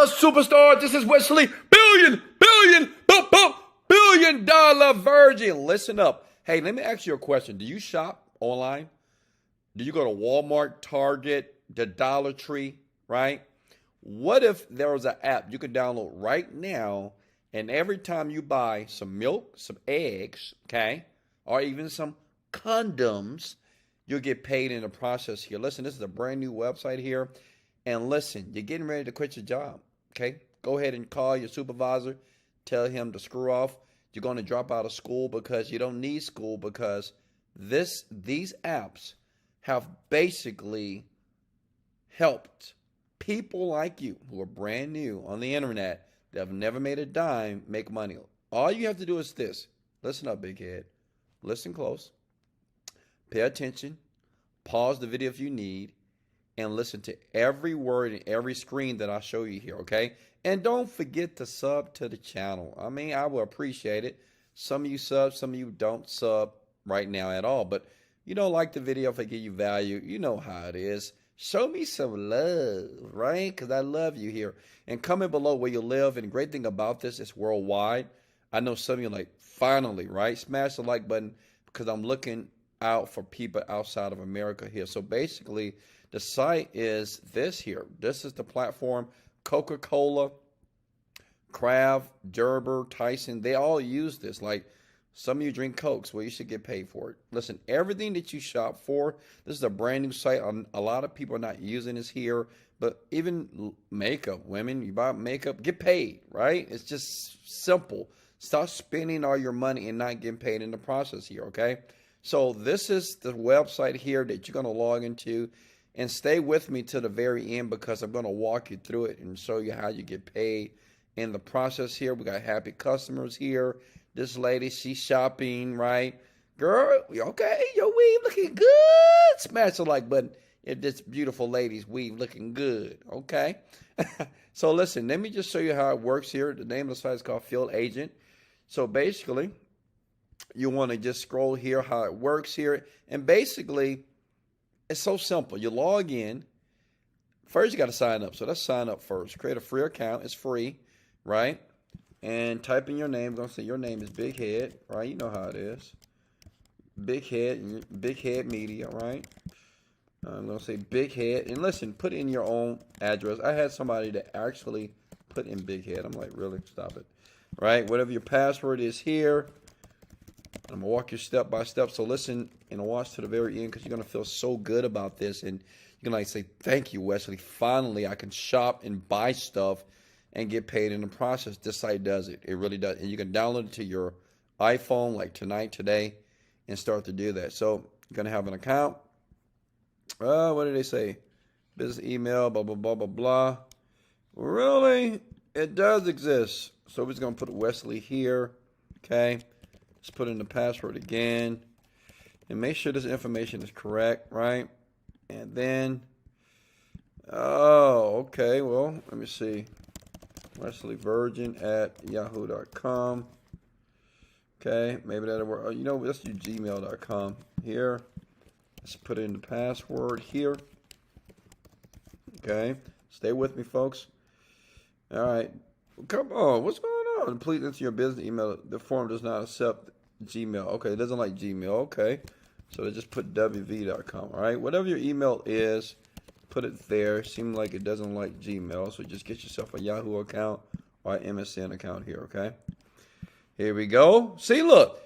superstar. This is Wesley billion dollar virgin. Listen up. Hey, let me ask you a question. Do you shop online? Do you go to Walmart, Target, the Dollar Tree, right? What if there was an app you could download right now, and every time you buy some milk, some eggs, okay, or even some condoms, you'll get paid in the process here. Listen, this is a brand new website here. And listen, you're getting ready to quit your job, okay? Go ahead and call your supervisor. Tell him to screw off. You're going to drop out of school because you don't need school, because these apps have basically helped people like you who are brand new on the internet that have never made a dime make money. All you have to do is this. Listen up, big head. Listen close. Pay attention. Pause the video if you need, and listen to every word and every screen that I show you here, okay? And don't forget to sub to the channel. I mean, I will appreciate it. Some of you sub, some of you don't sub right now at all. But you don't like the video if I give you value. You know how it is. Show me some love, right? Because I love you here. And comment below where you live. And the great thing about this, it's worldwide. I know some of you are like, finally, right? Smash the like button, because I'm looking out for people outside of America here. So basically, the site is this here. This is the platform. Coca-Cola, Kraft, Gerber, Tyson, they all use this. Like, some of you drink Cokes, well, you should get paid for it. Listen, everything that you shop for, this is a brand new site. A lot of people are not using this here, but even makeup, women, you buy makeup, get paid, right? It's just simple. Stop spending all your money and not getting paid in the process here, okay? So this is the website here that you're going to log into. And stay with me to the very end, because I'm going to walk you through it and show you how you get paid in the process here. We got happy customers here. This lady, she's shopping, right? Girl, okay, your weave looking good. Smash the like button if this beautiful lady's weave looking good, okay? So listen, let me just show you how it works here. The name of the site is called Field Agent. So basically, you want to just scroll here, how it works here. And basically, it's so simple. You log in. First, you got to sign up. So let's sign up first. Create a free account. It's free, right? And type in your name. I'm going to say your name is Big Head, right? You know how it is. Big Head Media, right? I'm going to say Big Head. And listen, put in your own address. I had somebody that actually put in Big Head. I'm like, really? Stop it. Right? Whatever your password is here. I'm going to walk you step by step. So listen and watch to the very end, because you're going to feel so good about this. And you're going to say, thank you, Wesley. Finally, I can shop and buy stuff and get paid in the process. This site does it. It really does. And you can download it to your iPhone like tonight, today, and start to do that. So you're going to have an account. What did they say? Business email, blah, blah, blah, blah, blah. Really? It does exist. So we're just going to put Wesley here. Okay. Let's put in the password again. And make sure this information is correct, right? And then, oh, okay. Well, let me see. Wesley Virgin at yahoo.com. Okay, maybe that'll work. Oh, you know, let's do gmail.com here. Let's put in the password here. Okay, stay with me, folks. All right. Come on, what's going on? Please enter your business email. The form does not accept Gmail. Okay, it doesn't like Gmail. Okay, so they just put wv.com. All right, whatever your email is, put it there. Seems like it doesn't like Gmail, so just get yourself a Yahoo account or an MSN account here. Okay, here we go. See, look,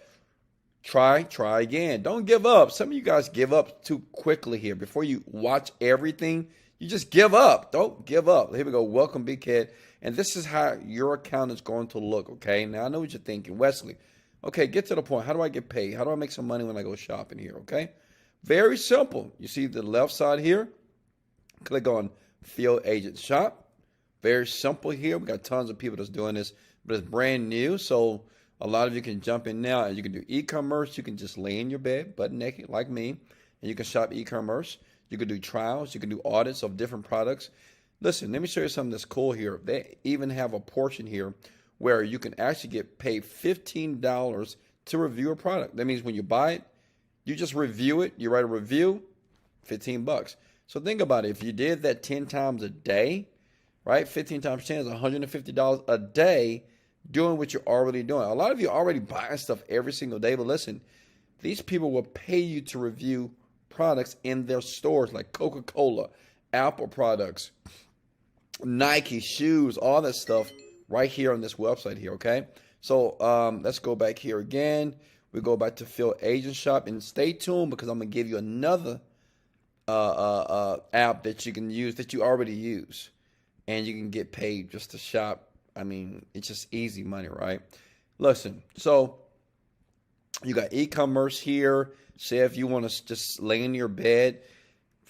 try again. Don't give up. Some of you guys give up too quickly here. Before you watch everything, you just give up. Don't give up. Here we go. Welcome, Big Head. And this is how your account is going to look, okay? Now, I know what you're thinking. Wesley, okay, get to the point. How do I get paid? How do I make some money when I go shopping here, okay? Very simple. You see the left side here? Click on Field Agent Shop. Very simple here. We got tons of people that's doing this, but it's brand new, so a lot of you can jump in now, and you can do e-commerce. You can just lay in your bed, butt naked, like me, and you can shop e-commerce. You can do trials. You can do audits of different products. Listen, let me show you something that's cool here. They even have a portion here where you can actually get paid $15 to review a product. That means when you buy it, you just review it. You write a review, $15. So think about it. If you did that 10 times a day, right? 15 times 10 is $150 a day doing what you're already doing. A lot of you are already buying stuff every single day, but listen, these people will pay you to review products in their stores like Coca-Cola, Apple products, Nike shoes, all that stuff right here on this website here, okay? So let's go back here again. We go back to Field Agent Shop, and stay tuned because I'm going to give you another app that you can use that you already use, and you can get paid just to shop. I mean, it's just easy money, right? Listen, so you got e-commerce here. Say if you want to just lay in your bed,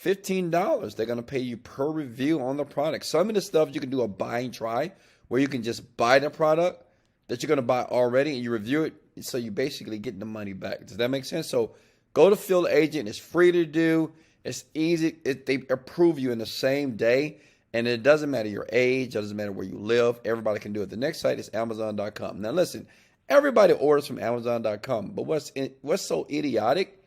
$15. They're going to pay you per review on the product. Some of the stuff you can do a buy and try, where you can just buy the product that you're going to buy already and you review it, so you basically get the money back. Does that make sense? So go to Field Agent. It's free to do. It's easy. They approve you in the same day, and it doesn't matter your age. It doesn't matter where you live. Everybody can do it. The next site is Amazon.com. Now listen, everybody orders from Amazon.com, but what's so idiotic,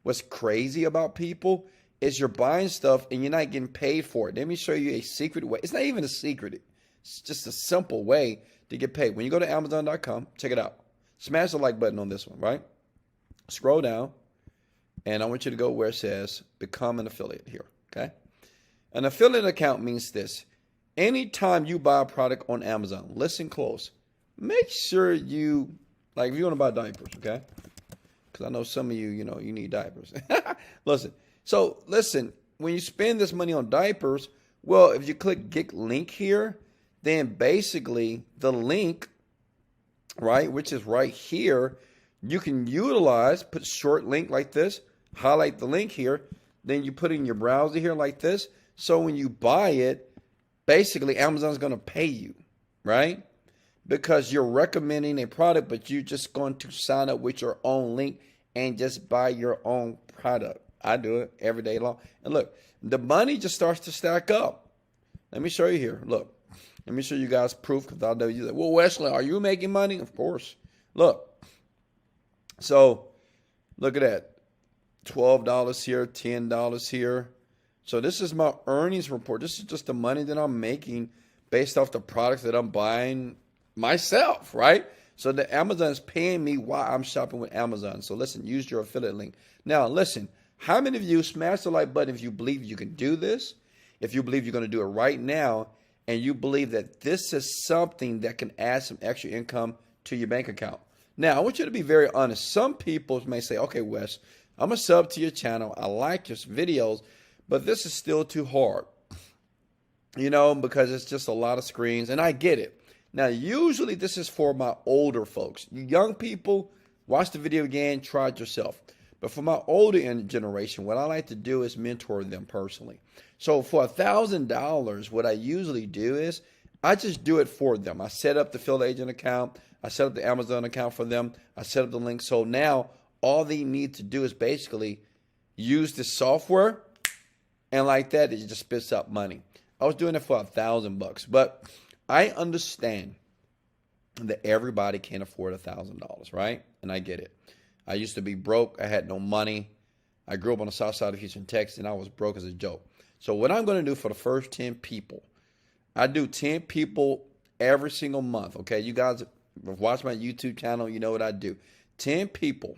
what's crazy about people is you're buying stuff and you're not getting paid for it. Let me show you a secret way. It's not even a secret. It's just a simple way to get paid. When you go to Amazon.com, check it out. Smash the like button on this one, right? Scroll down, and I want you to go where it says become an affiliate here, okay? An affiliate account means this. Anytime you buy a product on Amazon, listen close. Make sure you, like if you want to buy diapers, okay? Because I know some of you, you need diapers. Listen. So listen, when you spend this money on diapers, well, if you click get link here, then basically the link, right, which is right here, you can utilize, put short link like this, highlight the link here, then you put it in your browser here like this. So when you buy it, basically Amazon's going to pay you, right? Because you're recommending a product, but you're just going to sign up with your own link and just buy your own product. I do it every day long. And look, the money just starts to stack up. Let me show you here. Look, let me show you guys proof, because I know you say, well, Wesley, are you making money? Of course. Look. So look at that. $12 here, $10 here. So this is my earnings report. This is just the money that I'm making based off the products that I'm buying myself, right? So the Amazon is paying me while I'm shopping with Amazon. So listen, use your affiliate link. Now listen. How many of you smash the like button if you believe you can do this, if you believe you're going to do it right now, and you believe that this is something that can add some extra income to your bank account? Now, I want you to be very honest. Some people may say, okay, Wes, I'm a sub to your channel. I like your videos, but this is still too hard, because it's just a lot of screens, and I get it. Now, usually this is for my older folks. You young people, watch the video again, try it yourself. But for my older generation, what I like to do is mentor them personally. So for $1,000, what I usually do is I just do it for them. I set up the Field Agent account. I set up the Amazon account for them. I set up the link. So now all they need to do is basically use the software, and like that, it just spits out money. I was doing it for $1,000, but I understand that everybody can't afford $1,000, right? And I get it. I used to be broke. I had no money. I grew up on the south side of Houston, Texas, and I was broke as a joke. So what I'm going to do for the first 10 people, I do 10 people every single month, okay? You guys have watched my YouTube channel. You know what I do. 10 people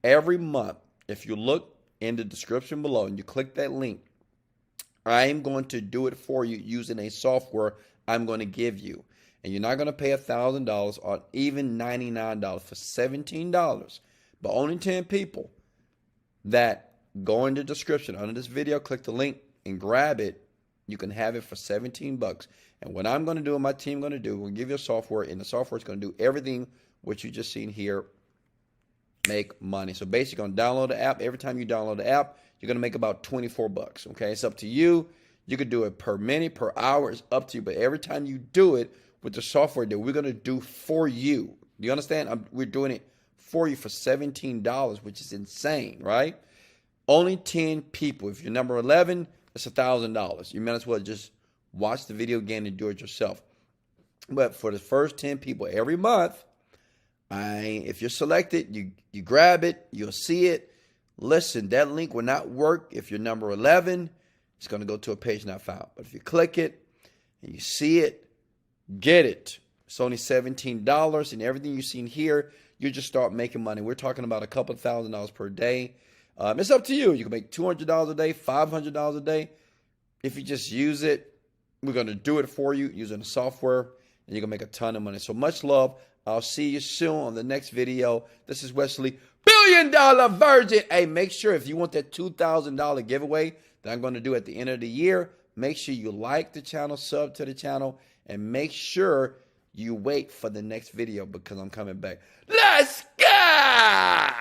every month. If you look in the description below and you click that link, I am going to do it for you using a software I'm going to give you. And you're not going to pay $1,000 or even $99 for $17. But only 10 people that go in the description under this video, click the link and grab it. You can have it for $17. And what I'm going to do and my team going to do, we'll give you a software, and the software is going to do everything what you just seen here, make money. So basically, you're going to download the app. Every time you download the app, you're going to make about $24. Okay, it's up to you. You could do it per minute, per hour. It's up to you. But every time you do it with the software that we're going to do for you, do you understand? We're doing it for you for $17, which is insane, right? Only 10 people. If you're number 11, it's $1,000. You might as well just watch the video again and do it yourself. But for the first 10 people every month, if you're selected, you grab it, you'll see it. Listen, that link will not work if you're number 11. It's going to go to a page not found. But if you click it, and you see it, get it. It's only $17, and everything you've seen here, you just start making money. We're talking about a couple $1,000s per day. It's up to you. You can make $200 a day, $500 a day. If you just use it, we're going to do it for you using the software, and you're going to make a ton of money. So much love. I'll see you soon on the next video. This is Wesley, $1 billion Virgin. Hey, make sure if you want that $2,000 giveaway that I'm going to do at the end of the year, make sure you like the channel, sub to the channel, and make sure you wait for the next video because I'm coming back. Let's go!